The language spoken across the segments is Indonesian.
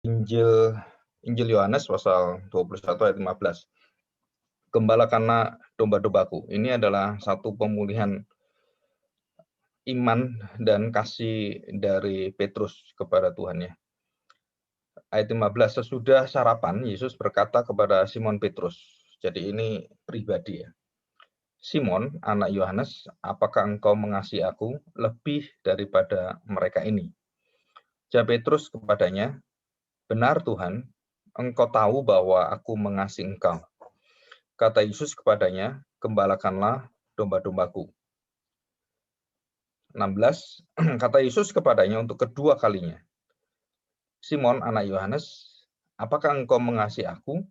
Injil Injil Yohanes pasal 21 ayat 15. Gembalakanlah domba-dombaku. Ini adalah satu pemulihan iman dan kasih dari Petrus kepada Tuhan ya. Ayat 15, sesudah sarapan Yesus berkata kepada Simon Petrus. Jadi ini pribadi ya. Simon, anak Yohanes, apakah engkau mengasihi aku lebih daripada mereka ini? Jawab Petrus kepadanya, benar Tuhan, engkau tahu bahwa aku mengasihi engkau. Kata Yesus kepadanya, gembalakanlah domba-dombaku. 16, kata Yesus kepadanya untuk kedua kalinya, Simon, anak Yohanes, apakah engkau mengasihi aku?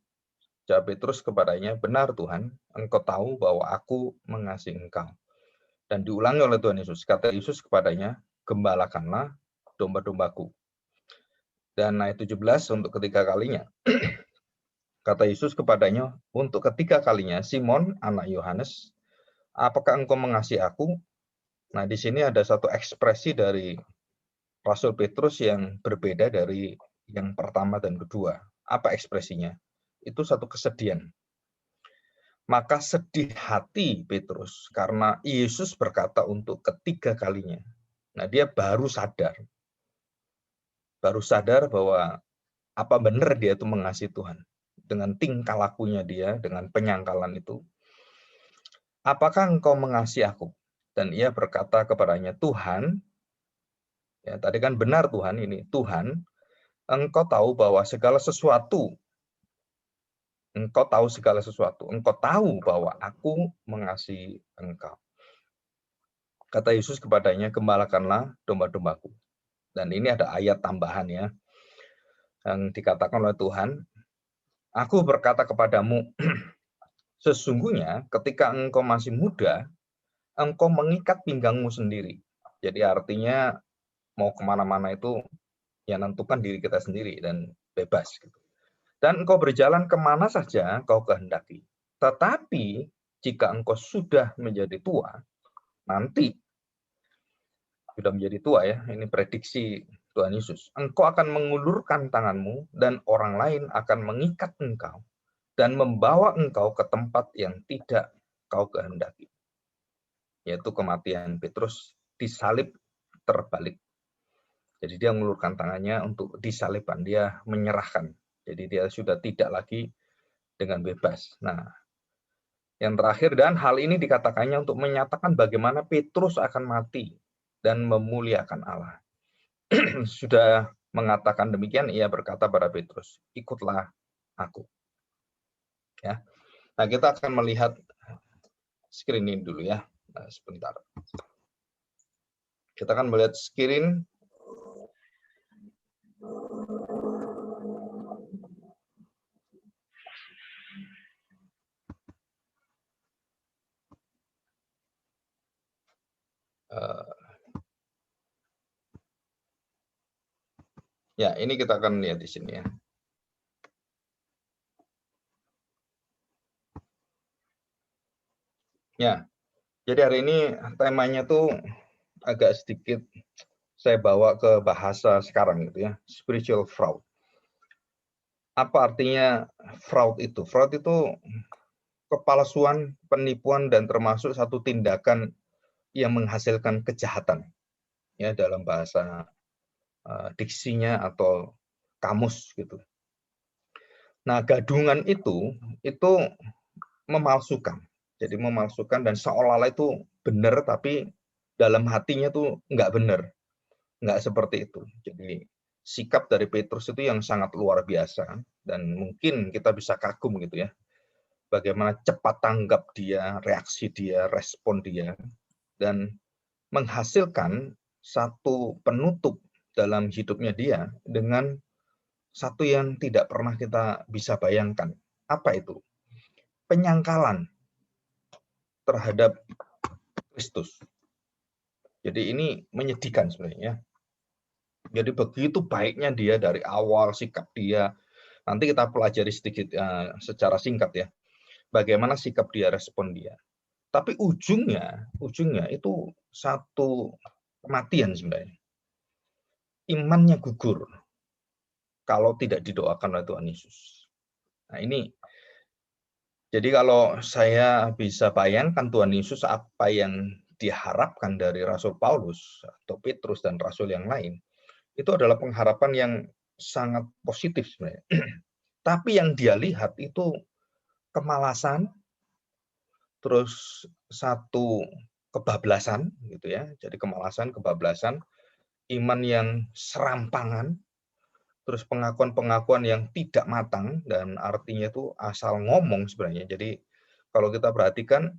Jawab Petrus kepadanya, benar Tuhan, engkau tahu bahwa aku mengasihi engkau. Dan diulangi oleh Tuhan Yesus, kata Yesus kepadanya, gembalakanlah domba-dombaku. Dan ayat 17 untuk ketiga kalinya, kata Yesus kepadanya, untuk ketiga kalinya, Simon, anak Yohanes, apakah engkau mengasihi aku? Nah, di sini ada satu ekspresi dari Rasul Petrus yang berbeda dari yang pertama dan kedua. Apa ekspresinya? Itu satu kesedihan. Maka sedih hati Petrus karena Yesus berkata untuk ketiga kalinya. Nah, dia baru sadar bahwa apa benar dia itu mengasihi Tuhan. Dengan tingkah lakunya dia, dengan penyangkalan itu. Apakah engkau mengasihi aku? Dan ia berkata kepadanya, Tuhan, ya tadi kan benar Tuhan ini, Tuhan, engkau tahu bahwa segala sesuatu, engkau tahu segala sesuatu, engkau tahu bahwa aku mengasihi engkau. Kata Yesus kepadanya, gembalakanlah domba-dombaku. Dan ini ada ayat tambahan ya, yang dikatakan oleh Tuhan, aku berkata kepadamu, sesungguhnya ketika engkau masih muda, engkau mengikat pinggangmu sendiri. Jadi artinya mau kemana-mana itu ya nentukan diri kita sendiri dan bebas. Dan engkau berjalan kemana saja kau kehendaki. Tetapi jika engkau sudah menjadi tua, nanti sudah menjadi tua ya, ini prediksi Tuhan Yesus. Engkau akan mengulurkan tanganmu dan orang lain akan mengikat engkau dan membawa engkau ke tempat yang tidak kau kehendaki. Yaitu kematian Petrus disalib terbalik. Jadi dia mengulurkan tangannya untuk disalibkan, dia menyerahkan. Jadi dia sudah tidak lagi dengan bebas. Nah, yang terakhir, dan hal ini dikatakannya untuk menyatakan bagaimana Petrus akan mati dan memuliakan Allah. Sudah mengatakan demikian, ia berkata pada Petrus, ikutlah aku. Ya. Nah, kita akan melihat screen ini dulu ya. Nah, sebentar. Kita akan melihat screen. Ya, ini kita akan lihat di sini ya. Ya, jadi hari ini temanya tuh agak sedikit saya bawa ke bahasa sekarang gitu ya, spiritual fraud. Apa artinya fraud itu? Fraud itu kepalsuan, penipuan, dan termasuk satu tindakan yang menghasilkan kejahatan ya dalam bahasa diksinya atau kamus gitu. Nah, gadungan itu memalsukan. Jadi memalsukan dan seolah-olah itu benar tapi dalam hatinya tuh nggak benar. Nggak seperti itu. Jadi sikap dari Petrus itu yang sangat luar biasa dan mungkin kita bisa kagum gitu ya. Bagaimana cepat tanggap dia, reaksi dia, respon dia, dan menghasilkan satu penutup dalam hidupnya dia dengan satu yang tidak pernah kita bisa bayangkan. Apa itu? Penyangkalan terhadap Kristus. Jadi ini menyedihkan sebenarnya. Jadi begitu baiknya dia dari awal sikap dia. Nanti kita pelajari sedikit secara singkat ya. Bagaimana sikap dia, respon dia. Tapi ujungnya itu satu kematian sebenarnya. Imannya gugur. kalau tidak didoakan oleh Tuhan Yesus. Nah ini, jadi kalau saya bisa bayangkan Tuhan Yesus apa yang diharapkan dari Rasul Paulus atau Petrus dan Rasul yang lain, itu adalah pengharapan yang sangat positif sebenarnya. Tapi yang dia lihat itu kemalasan, terus satu kebablasan gitu ya. Jadi kemalasan, kebablasan, iman yang serampangan, terus pengakuan-pengakuan yang tidak matang dan artinya itu asal ngomong sebenarnya. Jadi kalau kita perhatikan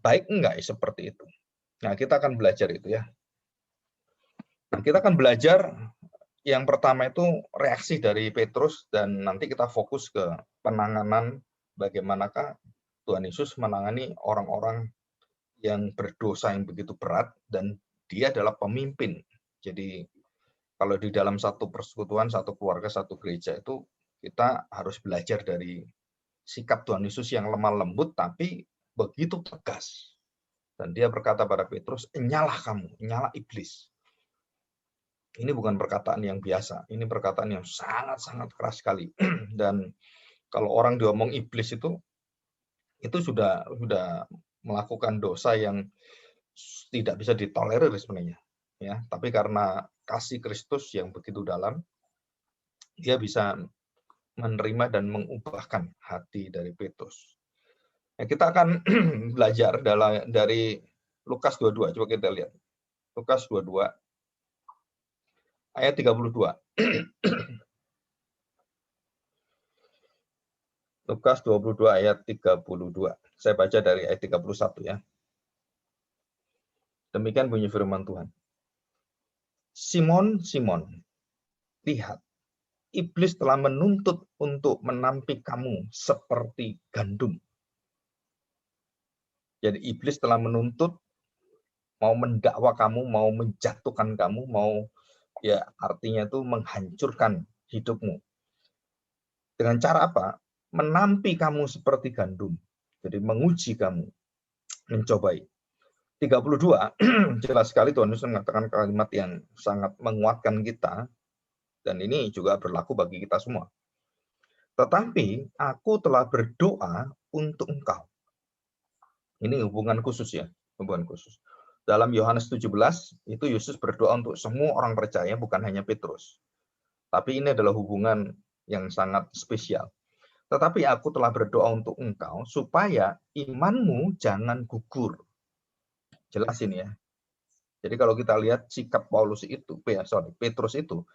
baik enggak seperti itu. Nah, kita akan belajar itu ya. Nah, kita akan belajar yang pertama itu reaksi dari Petrus dan nanti kita fokus ke penanganan bagaimanakah Tuhan Yesus menangani orang-orang yang berdosa yang begitu berat dan dia adalah pemimpin. Jadi kalau di dalam satu persekutuan, satu keluarga, satu gereja itu kita harus belajar dari sikap Tuhan Yesus yang lemah lembut tapi begitu tegas. Dan dia berkata pada Petrus, "Enyalah kamu, enyalah iblis." Ini bukan perkataan yang biasa, ini perkataan yang sangat-sangat keras sekali. Dan kalau orang diomong iblis itu sudah melakukan dosa yang tidak bisa ditolerir sebenarnya. Ya, tapi karena kasih Kristus yang begitu dalam, dia bisa menerima dan mengubahkan hati dari Petrus. Nah, kita akan belajar dari Lukas 22. Coba kita lihat. Lukas 22 ayat 32. Lukas 22 ayat 32. Saya baca dari ayat 31 ya. Demikian bunyi firman Tuhan. Simon, Simon, lihat, iblis telah menuntut untuk menampik kamu seperti gandum. Jadi iblis telah menuntut, mau mendakwa kamu, mau menjatuhkan kamu, mau ya artinya itu menghancurkan hidupmu. Dengan cara apa? Menampi kamu seperti gandum. Jadi menguji kamu, mencobai. 32, jelas sekali Tuhan Yesus mengatakan kalimat yang sangat menguatkan kita, dan ini juga berlaku bagi kita semua. Tetapi aku telah berdoa untuk engkau. Ini hubungan khusus ya, hubungan khusus. Dalam Yohanes 17, itu Yesus berdoa untuk semua orang percaya, bukan hanya Petrus. Tapi ini adalah hubungan yang sangat spesial. Tetapi aku telah berdoa untuk engkau, supaya imanmu jangan gugur. Jelas ini ya. Jadi kalau kita lihat sikap Paulus itu, Petrus itu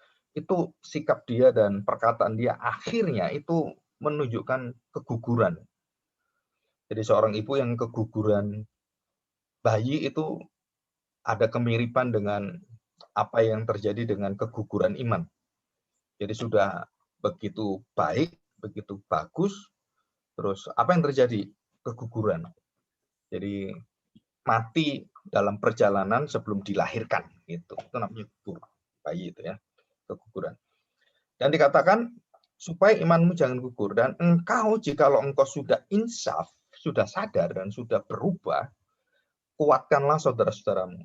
sikap dia dan perkataan dia akhirnya itu menunjukkan keguguran. Jadi seorang ibu yang keguguran bayi itu ada kemiripan dengan apa yang terjadi dengan keguguran iman. Jadi sudah begitu baik, begitu bagus, terus apa yang terjadi? Keguguran. Jadi mati dalam perjalanan sebelum dilahirkan, gitu. Itu namanya gugur, bayi itu ya, keguguran. Dan dikatakan supaya imanmu jangan gugur, dan engkau jikalau engkau sudah insaf, sudah sadar dan sudah berubah, kuatkanlah saudara-saudaramu.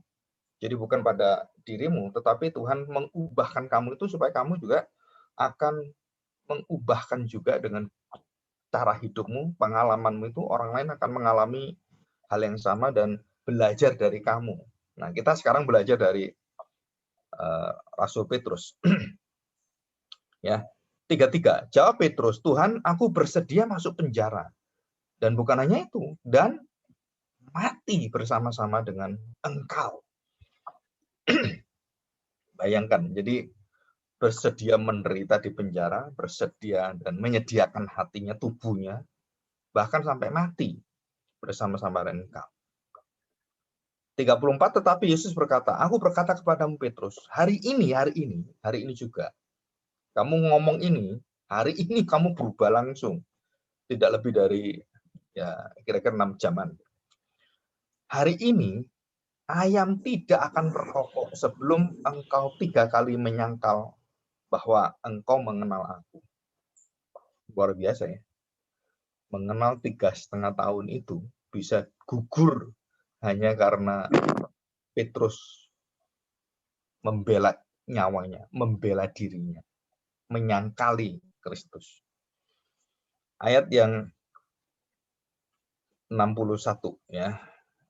Jadi bukan pada dirimu, tetapi Tuhan mengubahkan kamu itu supaya kamu juga akan mengubahkan juga dengan cara hidupmu, pengalamanmu itu orang lain akan mengalami hal yang sama dan belajar dari kamu. Nah, kita sekarang belajar dari Rasul Petrus. Ya, 33. Jawab Petrus, Tuhan, aku bersedia masuk penjara. Dan bukan hanya itu, dan mati bersama-sama dengan engkau. Bayangkan, jadi bersedia menderita di penjara, bersedia dan menyediakan hatinya, tubuhnya, bahkan sampai mati bersama-sama dengan engkau. 34, tetapi Yesus berkata, aku berkata kepadamu Petrus, hari ini juga, kamu ngomong ini, hari ini kamu berubah langsung. Tidak lebih dari ya kira-kira 6 jaman. Hari ini, ayam tidak akan berkokok sebelum engkau 3 kali menyangkal bahwa engkau mengenal aku. Luar biasa ya. Mengenal 3,5 tahun itu bisa gugur hanya karena Petrus membela nyawanya, membela dirinya. menyangkali Kristus. Ayat yang 61 ya,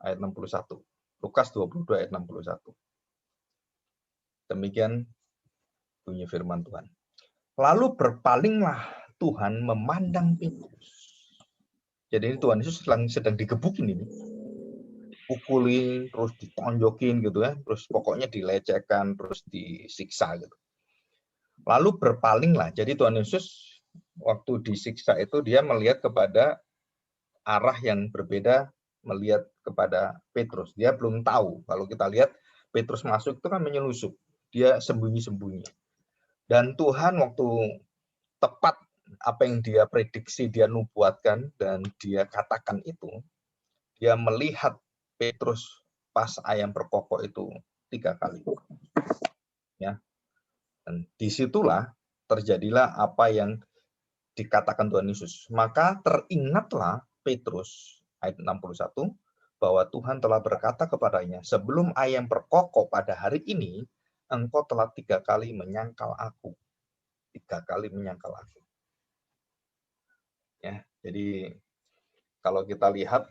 ayat 61. Lukas 22 ayat 61. Demikian bunyi firman Tuhan. Lalu berpalinglah Tuhan memandang Petrus. Jadi Tuhan Yesus sedang digebukin ini. Pukulin, terus ditonjokin gitu ya, terus pokoknya dilecehkan, terus disiksa gitu. Lalu berpalinglah. Jadi Tuhan Yesus waktu disiksa itu dia melihat kepada arah yang berbeda, melihat kepada Petrus. Dia belum tahu. Kalau kita lihat Petrus masuk itu kan menyelusup. Dia sembunyi-sembunyi. Dan Tuhan waktu tepat apa yang dia prediksi, dia nubuatkan dan dia katakan itu, dia melihat Petrus pas ayam berkokok itu 3 kali. Ya. Dan disitulah terjadilah apa yang dikatakan Tuhan Yesus. Maka teringatlah Petrus ayat 61 bahwa Tuhan telah berkata kepadanya, sebelum ayam berkokok pada hari ini, engkau telah 3 kali menyangkal aku. 3 kali menyangkal aku. Ya, jadi kalau kita lihat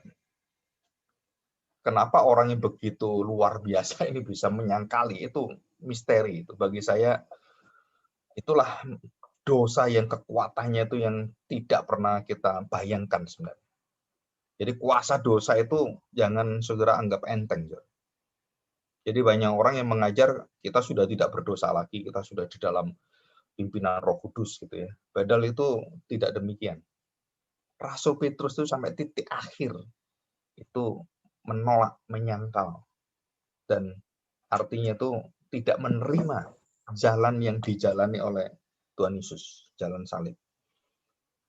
kenapa orang yang begitu luar biasa ini bisa menyangkali, itu misteri. Itu bagi saya itulah dosa yang kekuatannya itu yang tidak pernah kita bayangkan sebenarnya. Jadi kuasa dosa itu jangan segera anggap enteng. Jadi banyak orang yang mengajar kita sudah tidak berdosa lagi, kita sudah di dalam pimpinan Roh Kudus gitu ya. Padahal itu tidak demikian. Rasul Petrus itu sampai titik akhir itu menolak, menyangkal, dan artinya itu tidak menerima jalan yang dijalani oleh Tuhan Yesus, jalan salib.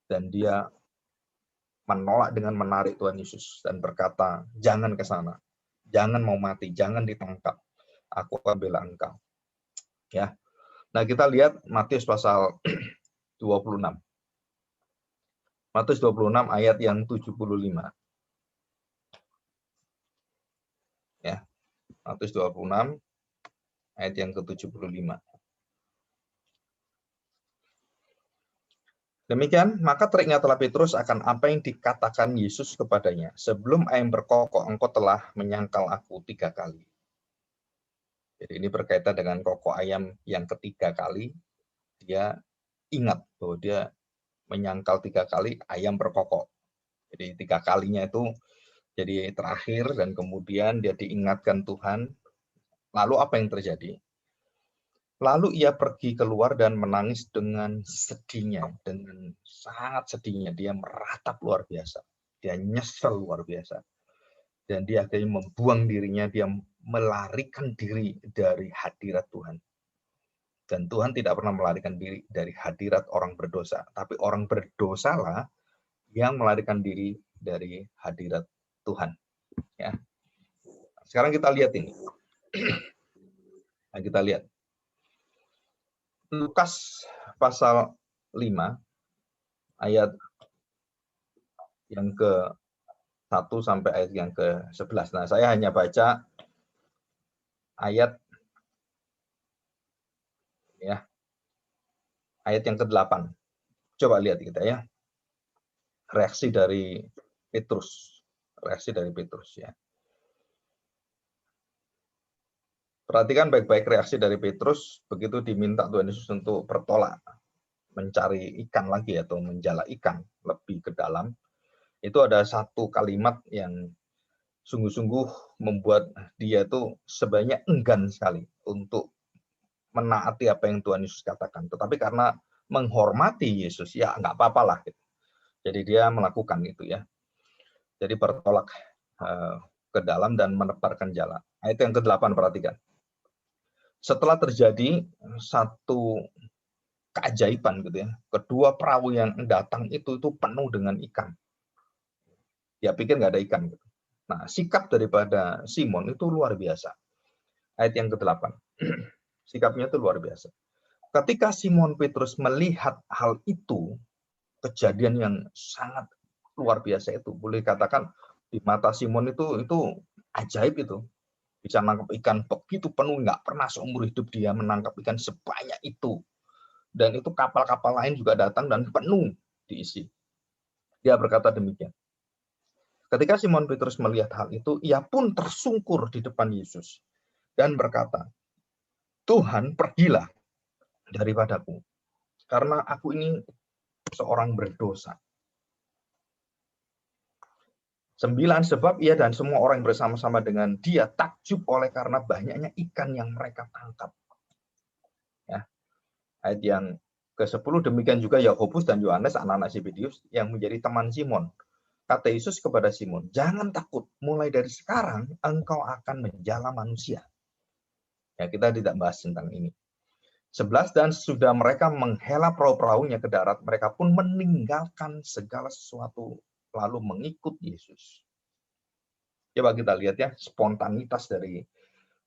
Dan dia menolak dengan menarik Tuhan Yesus dan berkata, jangan ke sana, jangan mau mati, jangan ditangkap, aku akan bela engkau. Ya. Nah, kita lihat Matius pasal 26. Matius 26 ayat yang 75. Ya. Matius 26 ayat yang ke-75. Demikian, maka teringatlah Petrus akan apa yang dikatakan Yesus kepadanya. Sebelum ayam berkokok, engkau telah menyangkal aku 3 kali. Jadi ini berkaitan dengan kokok ayam yang ketiga kali. Dia ingat bahwa dia menyangkal 3 kali ayam berkokok. Jadi 3 kalinya itu jadi terakhir, dan kemudian dia diingatkan Tuhan. Lalu apa yang terjadi? Lalu ia pergi keluar dan menangis dengan sedihnya, dengan sangat sedihnya. Dia meratap luar biasa. Dia nyesel luar biasa. Dan dia akhirnya membuang dirinya, dia melarikan diri dari hadirat Tuhan. Dan Tuhan tidak pernah melarikan diri dari hadirat orang berdosa. Tapi orang berdosalah yang melarikan diri dari hadirat Tuhan. Ya. Sekarang kita lihat ini. Nah, kita lihat. Lukas pasal 5 ayat yang ke-1 sampai ayat yang ke-11. Nah, saya hanya baca ayat ya. Ayat yang ke-8. Coba lihat kita ya. Reaksi dari Petrus. Reaksi dari Petrus ya. Perhatikan baik-baik reaksi dari Petrus begitu diminta Tuhan Yesus untuk bertolak mencari ikan lagi atau menjala ikan lebih ke dalam. Itu ada satu kalimat yang sungguh-sungguh membuat dia tuh sebenarnya enggan sekali untuk menaati apa yang Tuhan Yesus katakan. Tetapi karena menghormati Yesus, ya nggak apa-apa lah. Gitu. Jadi dia melakukan itu ya. Jadi bertolak ke dalam dan menebarkan jala. Ayat yang ke-8 perhatikan. Setelah terjadi satu keajaiban gitu ya, kedua perahu yang datang itu penuh dengan ikan. Dia pikir nggak ada ikan. Gitu. Nah, sikap daripada Simon itu luar biasa. Ayat yang ke-8. Sikapnya itu luar biasa. Ketika Simon Petrus melihat hal itu, kejadian yang sangat luar biasa itu, boleh katakan di mata Simon itu ajaib itu. Bisa menangkap ikan begitu penuh, nggak pernah seumur hidup dia menangkap ikan sebanyak itu. Dan itu kapal-kapal lain juga datang dan penuh diisi. Dia berkata demikian. Ketika Simon Petrus melihat hal itu, ia pun tersungkur di depan Yesus dan berkata, Tuhan, pergilah daripadaku, karena aku ini seorang berdosa. 9, sebab ia dan semua orang yang bersama-sama dengan dia takjub oleh karena banyaknya ikan yang mereka tangkap. Ya. Ayat yang ke-10, demikian juga Yakobus dan Yohanes, anak-anak Zebedeus, yang menjadi teman Simon. Kata Yesus kepada Simon, jangan takut, mulai dari sekarang engkau akan menjala manusia. Ya, kita tidak bahas tentang ini. 11, dan sudah mereka menghela perahu-perahunya ke darat, mereka pun meninggalkan segala sesuatu lalu mengikut Yesus. Coba kita lihat ya, spontanitas dari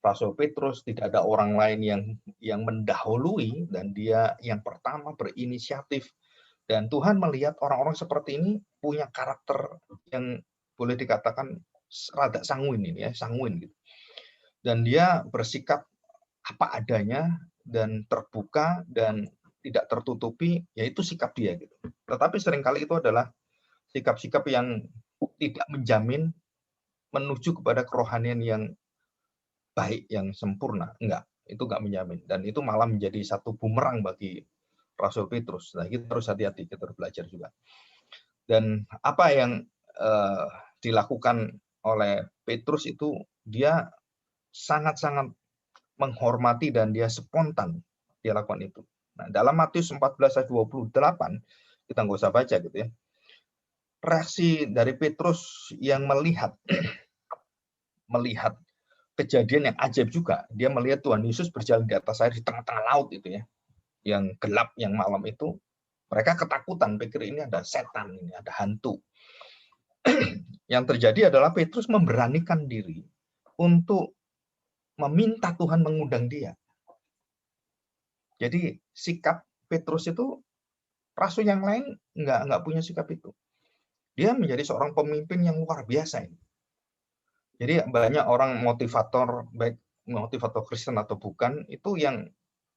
Rasul Petrus, tidak ada orang lain yang mendahului, dan dia yang pertama berinisiatif. Dan Tuhan melihat orang-orang seperti ini punya karakter yang boleh dikatakan rada sanguin ini ya, sanguin gitu. Dan dia bersikap apa adanya dan terbuka dan tidak tertutupi, yaitu sikap dia gitu. Tetapi seringkali itu adalah sikap-sikap yang tidak menjamin menuju kepada kerohanian yang baik, yang sempurna. Enggak, itu enggak menjamin. Dan itu malah menjadi satu bumerang bagi Rasul Petrus. Nah, kita harus hati-hati, kita harus belajar juga. Dan apa yang dilakukan oleh Petrus itu, dia sangat-sangat menghormati dan dia spontan dia lakukan itu. Nah, dalam Matius 14 ayat 28, kita nggak usah baca gitu ya. Reaksi dari Petrus yang melihat kejadian yang ajaib juga. Dia melihat Tuhan Yesus berjalan di atas air di tengah-tengah laut itu ya. Yang gelap, yang malam itu. Mereka ketakutan, pikir ini ada setan, ini ada hantu. Yang terjadi adalah Petrus memberanikan diri untuk meminta Tuhan mengundang dia. Jadi sikap Petrus itu, rasul yang lain nggak punya sikap itu. Dia menjadi seorang pemimpin yang luar biasa ini. Jadi banyak orang motivator, baik motivator Kristen atau bukan, itu yang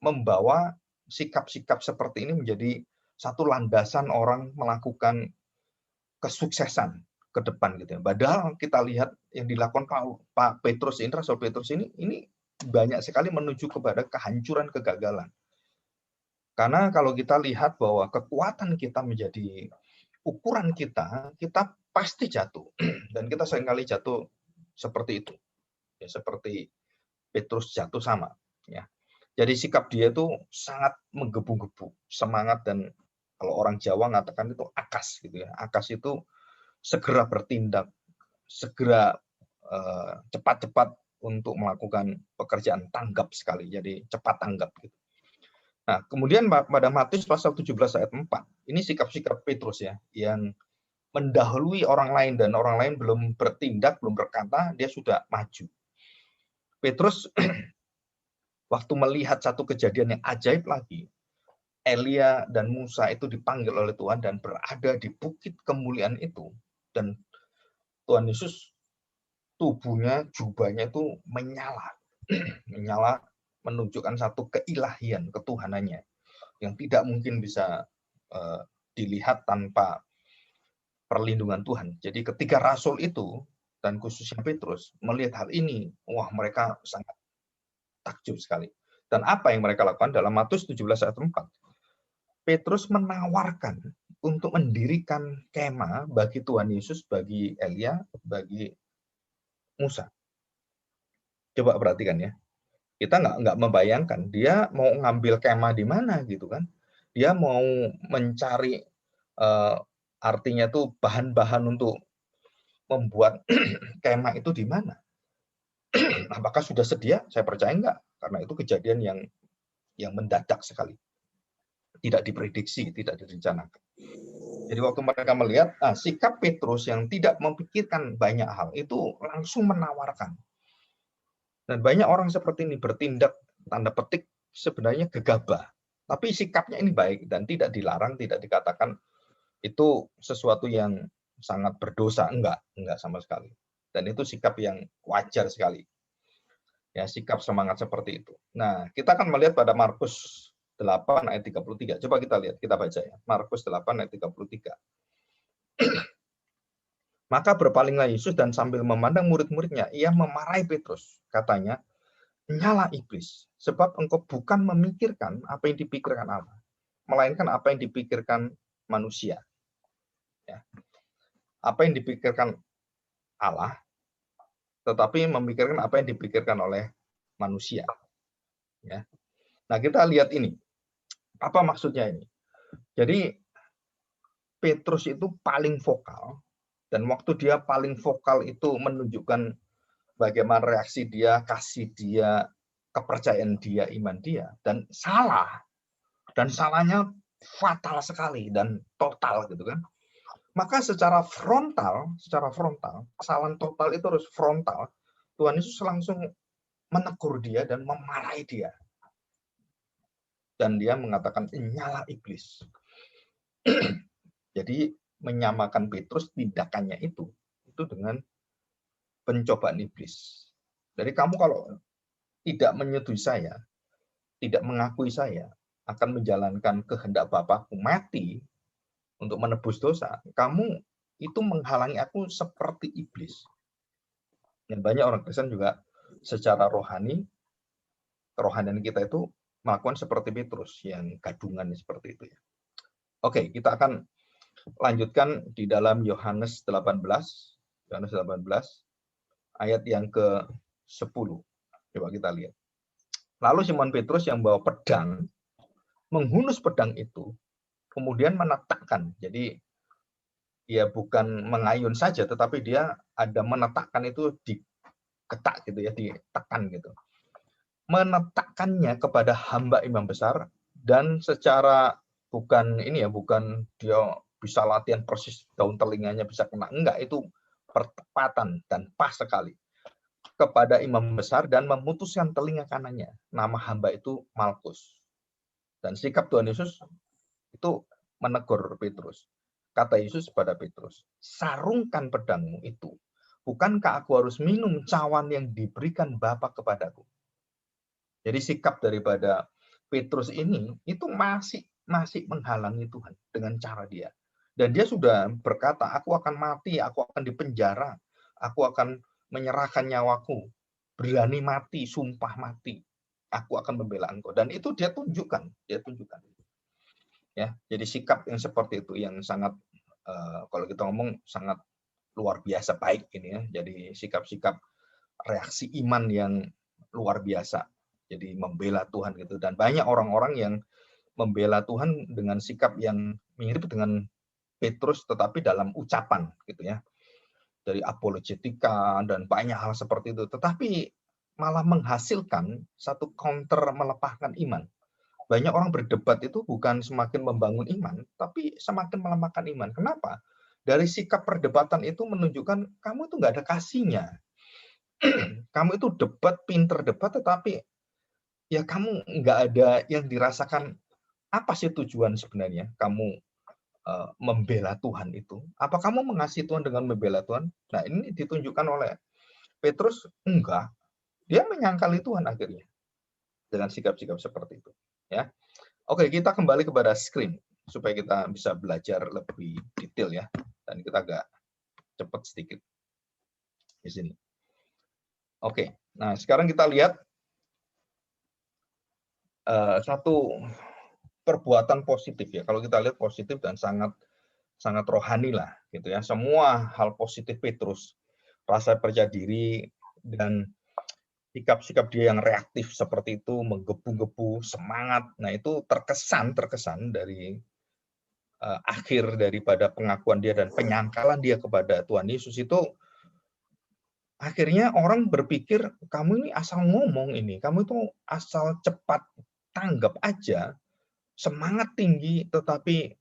membawa sikap-sikap seperti ini menjadi satu landasan orang melakukan kesuksesan ke depan gitu ya. Padahal kita lihat yang dilakukan Pak Petrus ini, Rasul Petrus ini banyak sekali menuju kepada kehancuran, kegagalan. Karena kalau kita lihat bahwa kekuatan kita menjadi ukuran kita pasti jatuh. Dan kita seringkali jatuh seperti itu. Ya, seperti Petrus jatuh sama. Ya. Jadi sikap dia itu sangat menggebu-gebu, semangat, dan kalau orang Jawa mengatakan itu akas gitu ya. Akas itu segera bertindak, segera cepat-cepat untuk melakukan pekerjaan, tanggap sekali. Jadi cepat tanggap gitu. Nah, kemudian pada Matius pasal 17 ayat 4, ini sikap-sikap Petrus ya, yang mendahului orang lain dan orang lain belum bertindak, belum berkata, dia sudah maju. Petrus waktu melihat satu kejadian yang ajaib lagi, Elia dan Musa itu dipanggil oleh Tuhan dan berada di bukit kemuliaan itu, dan Tuhan Yesus tubuhnya, jubahnya itu menyala, menyala, menunjukkan satu keilahian, ketuhanannya yang tidak mungkin bisa dilihat tanpa perlindungan Tuhan. Jadi ketika rasul itu, dan khususnya Petrus, melihat hal ini, wah mereka sangat takjub sekali. Dan apa yang mereka lakukan dalam Matius 17 ayat 4? Petrus menawarkan untuk mendirikan kemah bagi Tuhan Yesus, bagi Elia, bagi Musa. Coba perhatikan ya. Kita nggak membayangkan dia mau ngambil kemah di mana gitu kan. Dia mau mencari artinya tuh bahan-bahan untuk membuat kemah itu di mana. Apakah sudah sedia? Saya percaya enggak, karena itu kejadian yang mendadak sekali. Tidak diprediksi, tidak direncanakan. Jadi waktu mereka melihat sikap Petrus yang tidak memikirkan banyak hal itu langsung menawarkan. Dan banyak orang seperti ini bertindak tanda petik sebenarnya gegabah. Tapi sikapnya ini baik dan tidak dilarang, tidak dikatakan itu sesuatu yang sangat berdosa, enggak sama sekali. Dan itu sikap yang wajar sekali. Ya, sikap semangat seperti itu. Nah, kita akan melihat pada Markus 8 ayat 33. Coba kita lihat, kita baca ya. Markus 8 ayat 33. Maka berpalinglah Yesus dan sambil memandang murid-muridnya, ia memarahi Petrus. Katanya, nyala iblis, sebab engkau bukan memikirkan apa yang dipikirkan Allah, melainkan apa yang dipikirkan manusia. Ya. Apa yang dipikirkan Allah, tetapi memikirkan apa yang dipikirkan oleh manusia. Ya. Nah, kita lihat ini. Apa maksudnya ini? Jadi, Petrus itu paling vokal, dan waktu dia paling vokal itu menunjukkan bagaimana reaksi dia, kasih dia, kepercayaan dia, iman dia, dan salah. Dan salahnya fatal sekali dan total gitu kan. Maka secara frontal, kesalahan total itu harus frontal. Tuhan Yesus langsung menegur dia dan memarahi dia. Dan dia mengatakan, nyala iblis. Jadi menyamakan Petrus tindakannya itu dengan pencobaan iblis. Jadi kamu kalau tidak menyetujui saya, tidak mengakui saya, akan menjalankan kehendak Bapakku mati untuk menebus dosa, kamu itu menghalangi aku seperti iblis. Dan banyak orang Kristen juga secara rohani, kerohanian kita itu melakukan seperti Petrus, yang gadungan seperti itu ya. Oke, kita akan lanjutkan di dalam Yohanes 18 ayat yang ke-10. Coba kita lihat. Lalu Simon Petrus yang bawa pedang menghunus pedang itu, kemudian menetakkan. Jadi dia bukan mengayun saja, tetapi dia ada menetakkan itu diketak gitu ya, ditekan gitu. Menetakkannya kepada hamba imam besar, dan secara bukan ini ya, bukan dia bisa latihan persis daun telinganya bisa kena, enggak, itu pertepatan dan pas sekali kepada imam besar dan memutuskan telinga kanannya. Nama hamba itu Malkus. Dan sikap Tuhan Yesus itu menegur Petrus. Kata Yesus kepada Petrus, sarungkan pedangmu itu. Bukankah aku harus minum cawan yang diberikan Bapa kepadaku? Jadi sikap daripada Petrus ini itu masih menghalangi Tuhan dengan cara dia. Dan dia sudah berkata, aku akan mati, aku akan dipenjara, aku akan menyerahkan nyawaku, berani mati, sumpah mati, aku akan membela engkau. Dan itu dia tunjukkan. Ya, jadi sikap yang seperti itu yang sangat kalau kita ngomong sangat luar biasa baik ini ya. Jadi sikap-sikap reaksi iman yang luar biasa. Jadi membela Tuhan gitu, dan banyak orang-orang yang membela Tuhan dengan sikap yang mirip dengan Petrus tetapi dalam ucapan gitu ya. Dari apologetika dan banyak hal seperti itu, tetapi malah menghasilkan satu counter melepaskan iman. Banyak orang berdebat itu bukan semakin membangun iman, tapi semakin melemahkan iman. Kenapa? Dari sikap perdebatan itu menunjukkan kamu itu nggak ada kasihnya. Kamu itu debat, pinter debat, tetapi ya kamu nggak ada yang dirasakan. Apa sih tujuan sebenarnya kamu membela Tuhan itu? Apa kamu mengasihi Tuhan dengan membela Tuhan? Nah, ini ditunjukkan oleh Petrus, enggak. Dia menyangkali Tuhan akhirnya dengan sikap-sikap seperti itu. Ya. Oke, kita kembali kepada screen supaya kita bisa belajar lebih detail ya, dan kita agak cepat sedikit di sini. Oke, nah sekarang kita lihat satu perbuatan positif ya. Kalau kita lihat positif dan sangat rohani lah gitu ya. Semua hal positif Petrus, rasa percaya diri dan sikap-sikap dia yang reaktif seperti itu, menggebu-gebu, semangat. Nah, itu terkesan dari akhir daripada pengakuan dia dan penyangkalan dia kepada Tuhan Yesus itu, akhirnya orang berpikir kamu ini asal ngomong ini, kamu itu asal cepat tanggap aja, semangat tinggi, tetapi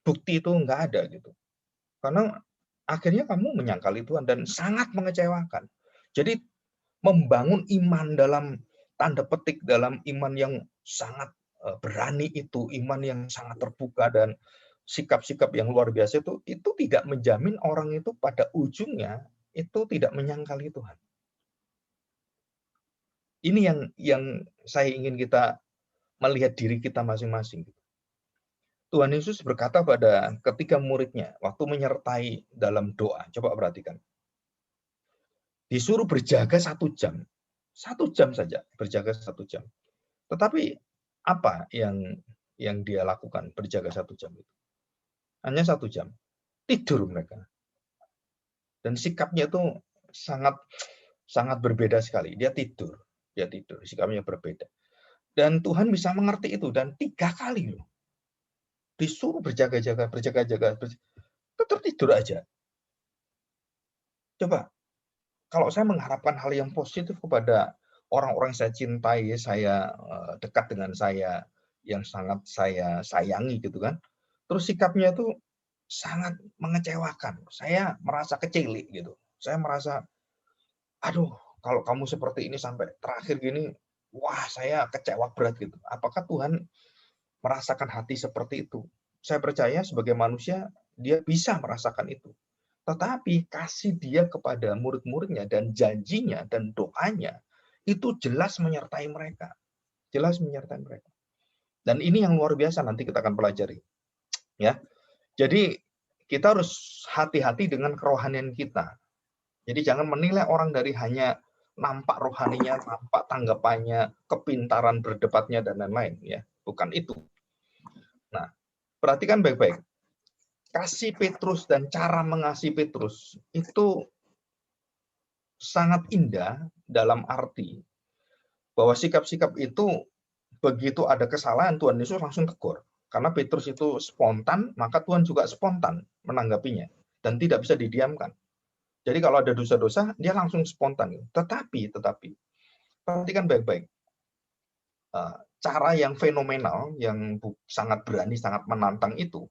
bukti itu nggak ada gitu. Karena akhirnya kamu menyangkali Tuhan dan sangat mengecewakan. Jadi membangun iman dalam tanda petik, dalam iman yang sangat berani itu, iman yang sangat terbuka dan sikap-sikap yang luar biasa itu tidak menjamin orang itu pada ujungnya itu tidak menyangkali Tuhan. Ini yang saya ingin kita melihat diri kita masing-masing. Tuhan Yesus berkata pada ketiga muridnya waktu menyertai dalam doa. Coba perhatikan. Disuruh berjaga 1 jam. 1 jam saja, berjaga 1 jam. Tetapi apa yang dia lakukan berjaga 1 jam itu? Hanya 1 jam. Tidur mereka. Dan sikapnya itu sangat berbeda sekali. Dia tidur, sikapnya berbeda. Dan Tuhan bisa mengerti itu, dan 3 kali loh. Disuruh berjaga-jaga, tetap tidur aja. Coba, kalau saya mengharapkan hal yang positif kepada orang-orang yang saya cintai, saya dekat dengan saya, yang sangat saya sayangi gitu kan. Terus sikapnya itu sangat mengecewakan. Saya merasa kecili gitu. Saya merasa, aduh, kalau kamu seperti ini sampai terakhir gini, wah saya kecewa berat gitu. Apakah Tuhan merasakan hati seperti itu? Saya percaya sebagai manusia, dia bisa merasakan itu. Tetapi kasih dia kepada murid-muridnya dan janjinya dan doanya, itu jelas menyertai mereka. Jelas menyertai mereka. Dan ini yang luar biasa nanti kita akan pelajari. Ya, jadi kita harus hati-hati dengan kerohanian kita. Jadi jangan menilai orang dari hanya nampak rohaninya, nampak tanggapannya, kepintaran berdebatnya, dan lain-lain. Ya, bukan itu. Nah, perhatikan baik-baik. Kasih Petrus dan cara mengasihi Petrus itu sangat indah dalam arti bahwa sikap-sikap itu begitu ada kesalahan, Tuhan Yesus langsung tegur. Karena Petrus itu spontan, maka Tuhan juga spontan menanggapinya. Dan tidak bisa didiamkan. Jadi kalau ada dosa-dosa, dia langsung spontan. Tetapi, perhatikan baik-baik. Cara yang fenomenal, yang sangat berani, sangat menantang itu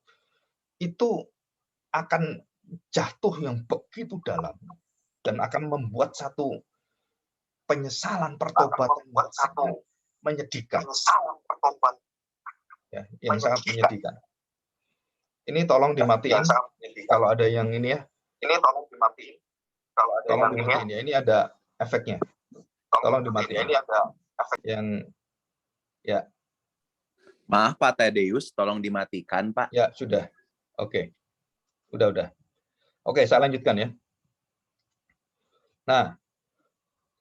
akan jatuh yang begitu dalam. Dan akan membuat satu penyesalan pertobatan yang sangat menyedihkan. Ya, yang sangat menyedihkan. Ini tolong dimatiin. Kalau ada yang ini ya. Ini tolong dimatiin. Kalau ada tolong dimatiin ya. Ini ada efeknya. Tolong dimatiin. Ini ada efek yang ya. Maaf Pak Tadeus, tolong dimatikan Pak. Ya sudah. Oke. Udah. Oke, saya lanjutkan ya. Nah,